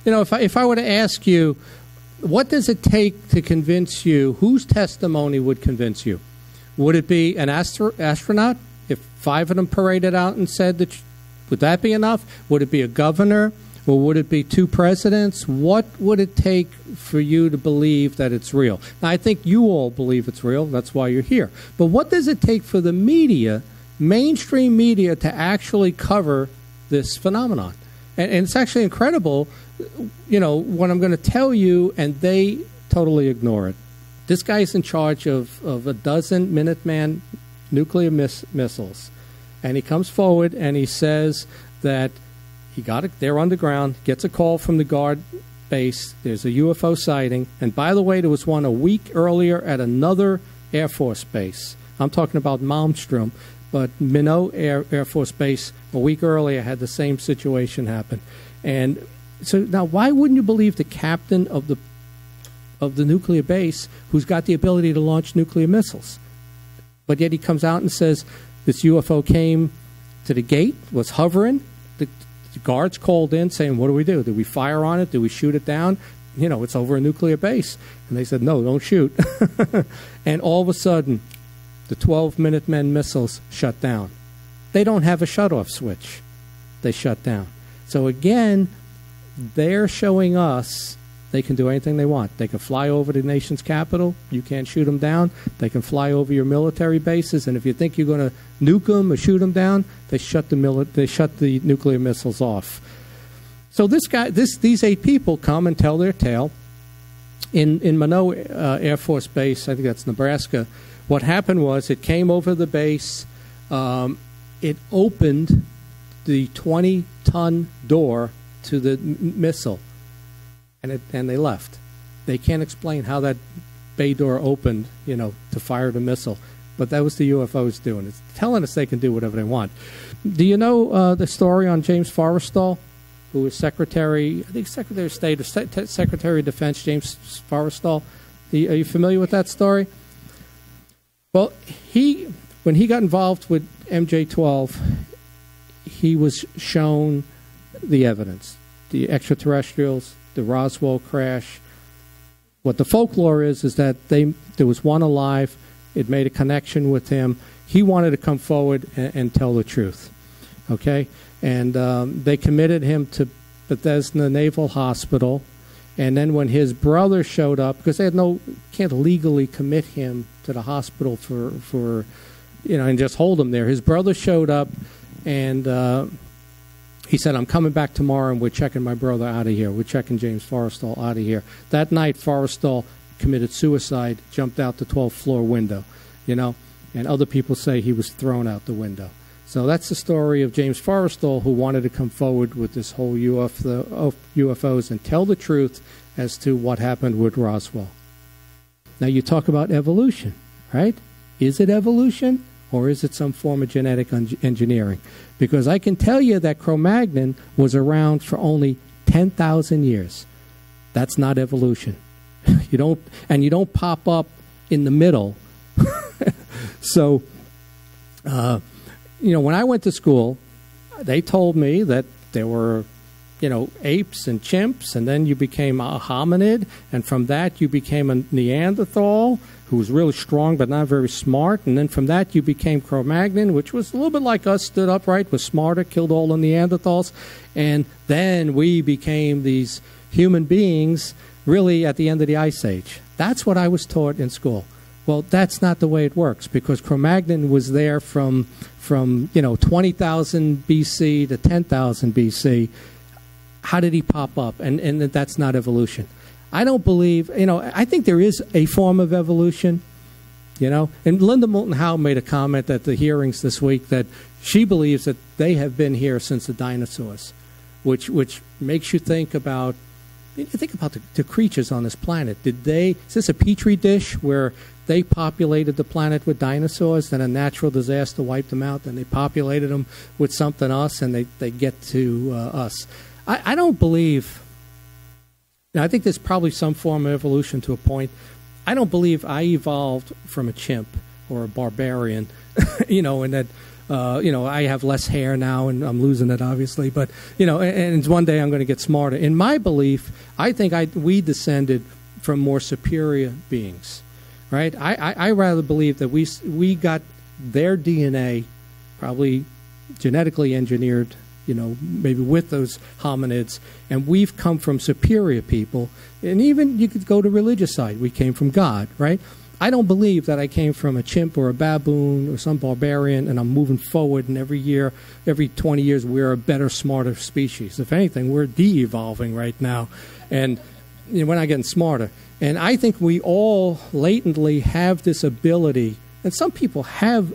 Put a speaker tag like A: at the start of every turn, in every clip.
A: if I were to ask you, what does it take to convince you, whose testimony would convince you? Would it be an astronaut? If 5 of them paraded out and said that, would that be enough? Would it be a governor? Or would it be 2 presidents? What would it take for you to believe that it's real? Now, I think you all believe it's real. That's why you're here. But what does it take for the media, mainstream media, to actually cover this phenomenon? And it's actually incredible, what I'm going to tell you, and they totally ignore it. This guy's in charge of a dozen Minuteman nuclear missiles. And he comes forward and he says that he got it there underground, gets a call from the guard base. There's a UFO sighting. And by the way, there was one a week earlier at another Air Force base. I'm talking about Malmstrom, but Minot Air Force Base a week earlier had the same situation happen. And so now why wouldn't you believe the captain of the nuclear base who's got the ability to launch nuclear missiles? But yet he comes out and says this UFO came to the gate, was hovering. The guards called in saying, what do we do? Do we fire on it? Do we shoot it down? It's over a nuclear base. And they said, no, don't shoot. And all of a sudden, the 12 Minutemen missiles shut down. They don't have a shutoff switch. They shut down. So again, they're showing us they can do anything they want. They can fly over the nation's capital. You can't shoot them down. They can fly over your military bases. And if you think you're going to nuke them or shoot them down, they shut the nuclear missiles off. So these 8 people come and tell their tale. In Minot Air Force Base, I think that's Nebraska, what happened was it came over the base. It opened the 20-ton door to the missile. And they left. They can't explain how that bay door opened, to fire the missile. But that was the UFOs doing. It's telling us they can do whatever they want. Do you know the story on James Forrestal, who was Secretary of State or Secretary of Defense, James Forrestal? Are you familiar with that story? Well, when he got involved with MJ-12, he was shown the evidence, the extraterrestrials, the Roswell crash. What the folklore is that there was one alive. It made a connection with him. He wanted to come forward and tell the truth. Okay? And they committed him to Bethesda Naval Hospital. And then when his brother showed up, because they can't legally commit him to the hospital for and just hold him there. His brother showed up and he said, I'm coming back tomorrow, and we're checking my brother out of here. We're checking James Forrestal out of here. That night, Forrestal committed suicide, jumped out the 12th floor window, and other people say he was thrown out the window. So that's the story of James Forrestal, who wanted to come forward with this whole UFOs and tell the truth as to what happened with Roswell. Now, you talk about evolution, right? Is it evolution? Or is it some form of genetic engineering? Because I can tell you that Cro-Magnon was around for only 10,000 years. That's not evolution. You don't pop up in the middle. So, when I went to school, they told me that there were, apes and chimps, and then you became a hominid, and from that you became a Neanderthal, who was really strong but not very smart, and then from that you became Cro-Magnon, which was a little bit like us, stood upright, was smarter, killed all the Neanderthals, and then we became these human beings really at the end of the Ice Age. That's what I was taught in school. Well, that's not the way it works, because Cro-Magnon was there from 20,000 BC to 10,000 BC. How did he pop up? And that's not evolution. I don't believe, I think there is a form of evolution, And Linda Moulton Howe made a comment at the hearings this week that she believes that they have been here since the dinosaurs, which makes you think about the creatures on this planet. Is this a petri dish where they populated the planet with dinosaurs, then a natural disaster wiped them out, then they populated them with something else, and they get to us? I don't believe... Now, I think there's probably some form of evolution to a point. I don't believe I evolved from a chimp or a barbarian, and that I have less hair now, and I'm losing it, obviously. But, and one day I'm going to get smarter. In my belief, I think we descended from more superior beings, right? I rather believe that we got their DNA probably genetically engineered, maybe with those hominids, and we've come from superior people. And even you could go to religious side. We came from God, right? I don't believe that I came from a chimp or a baboon or some barbarian and I'm moving forward, and every year, every 20 years, we're a better, smarter species. If anything, we're de-evolving right now, and we're not getting smarter. And I think we all latently have this ability, and some people have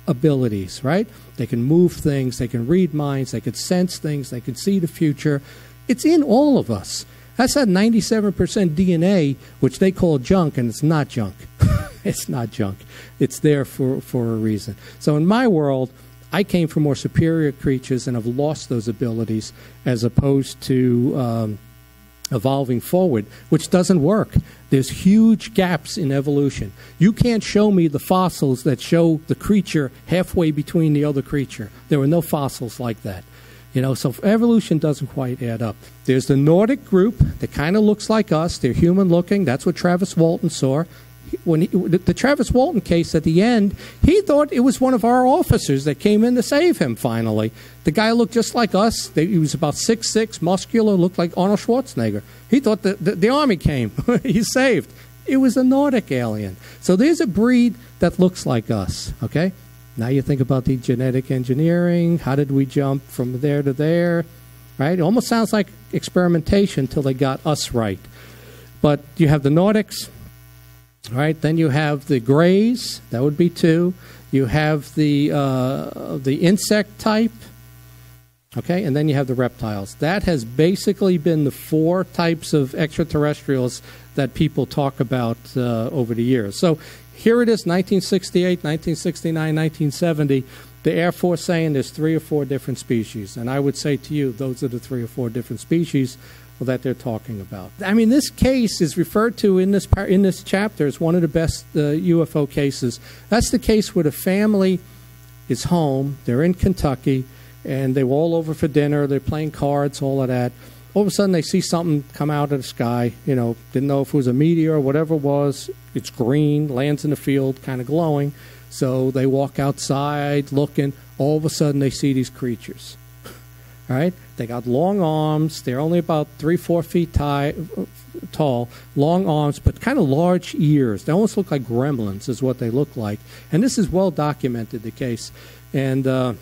A: abilities, right? They can move things, they can read minds, they can sense things, they can see the future. It's in all of us. That's that 97% DNA, which they call junk, and it's not junk. It's not junk. It's there for a reason. So in my world, I came from more superior creatures and have lost those abilities as opposed to evolving forward, which doesn't work. There's huge gaps in evolution. You can't show me the fossils that show the creature halfway between the other creature. There were no fossils like that. So evolution doesn't quite add up. There's the Nordic group that kind of looks like us. They're human-looking. That's what Travis Walton saw. When the Travis Walton case at the end, he thought it was one of our officers that came in to save him finally. The guy looked just like us. He was about 6'6", muscular, looked like Arnold Schwarzenegger. He thought the army came. He's saved. It was a Nordic alien. So there's a breed that looks like us, okay? Now you think about the genetic engineering. How did we jump from there to there, right? It almost sounds like experimentation until they got us right. But you have the Nordics, right? Then you have the Greys. That would be 2. You have the insect type, okay? And then you have the reptiles. That has basically been the 4 types of extraterrestrials that people talk about over the years. So here it is, 1968, 1969, 1970, the Air Force saying there's 3 or 4 different species. And I would say to you, those are the 3 or 4 different species that they're talking about. I mean, this case is referred to in this chapter as one of the best UFO cases. That's the case where the family is home, they're in Kentucky, and they were all over for dinner, they're playing cards, all of that. All of a sudden, they see something come out of the sky, didn't know if it was a meteor or whatever it was. It's green, lands in the field, kind of glowing. So they walk outside looking. All of a sudden, they see these creatures. All right? They got long arms. They're only about 3-4 feet tall, long arms, but kind of large ears. They almost look like gremlins is what they look like. And this is well documented, the case. And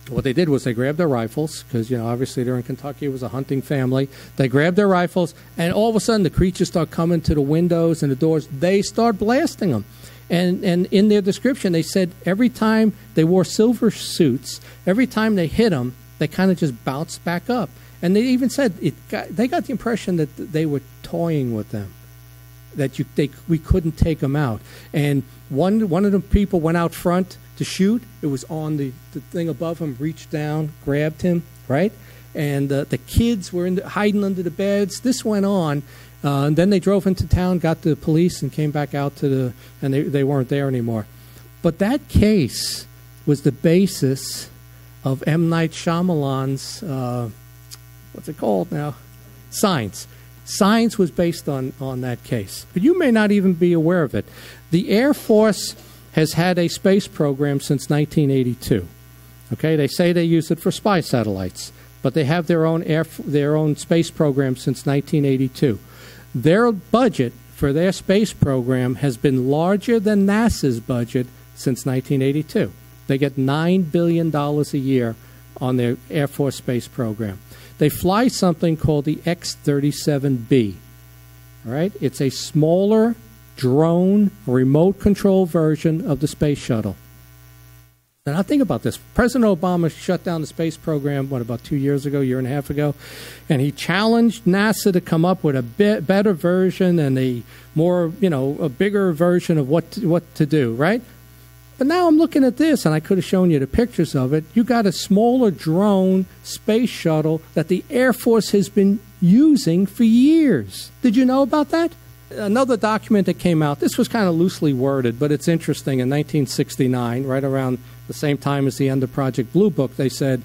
A: what they did was they grabbed their rifles, because, obviously they're in Kentucky. It was a hunting family. They grabbed their rifles, and all of a sudden the creatures start coming to the windows and the doors. They start blasting them. And in their description, they said every time they wore silver suits, every time they hit them, they kind of just bounced back up. And they even said they got the impression that they were toying with them, that we couldn't take them out. And one of the people went out front to shoot. It was on the thing above him, reached down, grabbed him, right? And the kids were hiding under the beds. This went on. And then they drove into town, got the police, and came back out and they weren't there anymore. But that case was the basis of M. Night Shyamalan's, what's it called now? Signs. Signs was based on that case. But you may not even be aware of it. The Air Force has had a space program since 1982. Okay, they say they use it for spy satellites, but they have their own space program since 1982. Their budget for their space program has been larger than NASA's budget since 1982. They get $9 billion a year on their Air Force space program. They fly something called the X-37B. All right, it's a smaller drone, remote control version of the space shuttle. Now think about this. President Obama shut down the space program, about 2 years ago, year and a half ago, and he challenged NASA to come up with a better version and a bigger version of what to do, right? But now I'm looking at this, and I could have shown you the pictures of it. You got a smaller drone space shuttle that the Air Force has been using for years. Did you know about that? Another document that came out, this was kind of loosely worded, but it's interesting, in 1969, right around the same time as the end of Project Blue Book, they said,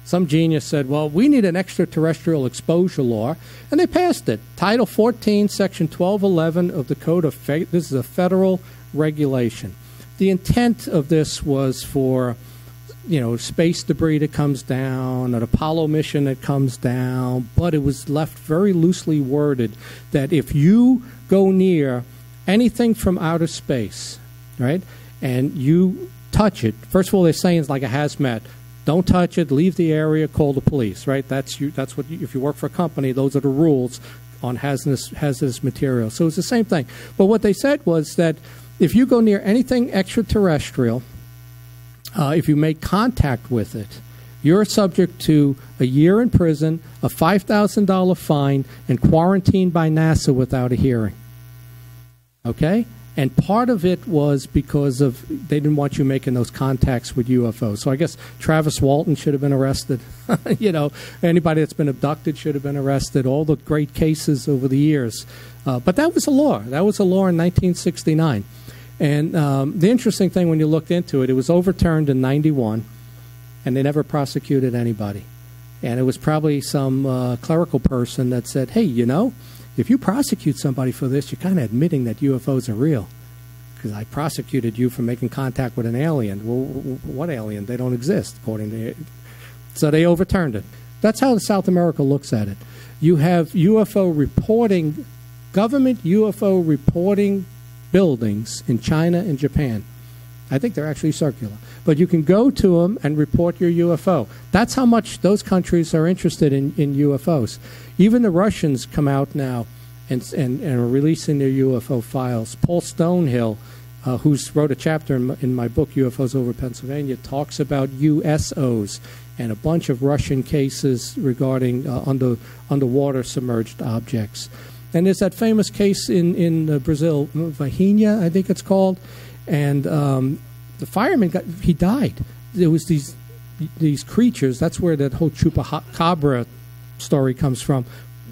A: some genius said, well, we need an extraterrestrial exposure law, and they passed it. Title 14, Section 1211 of the Code of This is a federal regulation. The intent of this was for, space debris that comes down, an Apollo mission that comes down, but it was left very loosely worded that if you go near anything from outer space, right, and you touch it, first of all, they're saying it's like a hazmat. Don't touch it, leave the area, call the police, right? That's what if you work for a company, those are the rules on hazardous material. So it's the same thing. But what they said was that if you go near anything extraterrestrial, if you make contact with it, you're subject to a year in prison, a $5,000 fine, and quarantined by NASA without a hearing. Okay? And part of it was because they didn't want you making those contacts with UFOs. So I guess Travis Walton should have been arrested. Anybody that's been abducted should have been arrested. All the great cases over the years. But that was a law. That was a law in 1969. And the interesting thing when you looked into it, it was overturned in 91, and they never prosecuted anybody. And it was probably some clerical person that said, hey, if you prosecute somebody for this, you're kind of admitting that UFOs are real. Because I prosecuted you for making contact with an alien. Well, what alien? They don't exist, according to it. So they overturned it. That's how South America looks at it. You have UFO reporting, government UFO reporting buildings in China and Japan. I think they're actually circular. But you can go to them and report your UFO. That's how much those countries are interested in UFOs. Even the Russians come out now and are releasing their UFO files. Paul Stonehill, who wrote a chapter in my book, UFOs Over Pennsylvania, talks about USOs and a bunch of Russian cases regarding underwater submerged objects. And there's that famous case in Brazil, Vahina, I think it's called, and the fireman he died. There was these creatures. That's where that whole chupacabra story comes from.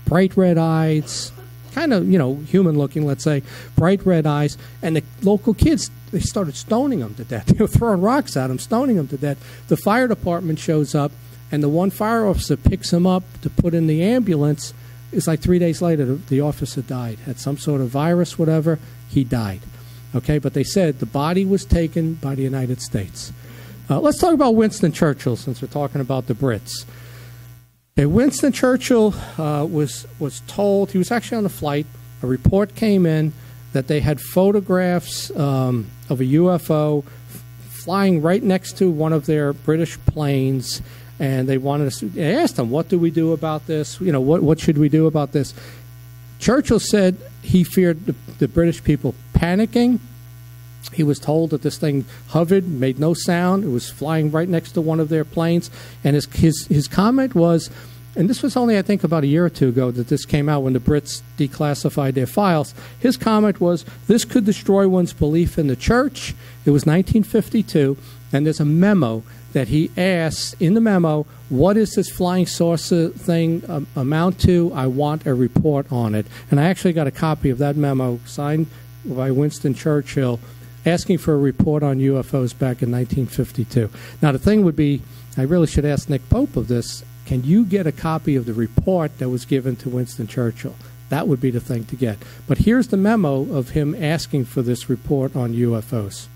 A: Bright red eyes, kind of human looking, let's say, bright red eyes, and the local kids, they started stoning them to death. They were throwing rocks at them, stoning them to death. The fire department shows up, and the one fire officer picks him up to put in the ambulance. It's like 3 days later, the officer died. Had some sort of virus, whatever. He died. Okay, but they said the body was taken by the United States. Let's talk about Winston Churchill, since we're talking about the Brits. Okay, Winston Churchill was told, he was actually on a flight, a report came in that they had photographs of a UFO flying right next to one of their British planes, and they asked him, what do we do about this? What should we do about this? Churchill said he feared the British people panicking. He was told that this thing hovered, made no sound. It was flying right next to one of their planes. And his comment was, and this was only, I think, about a year or two ago that this came out when the Brits declassified their files. His comment was, this could destroy one's belief in the church. It was 1952, and there's a memo that he asks in the memo, what is this flying saucer thing amount to? I want a report on it. And I actually got a copy of that memo signed by Winston Churchill asking for a report on UFOs back in 1952. Now, the thing would be, I really should ask Nick Pope of this, can you get a copy of the report that was given to Winston Churchill? That would be the thing to get. But here's the memo of him asking for this report on UFOs.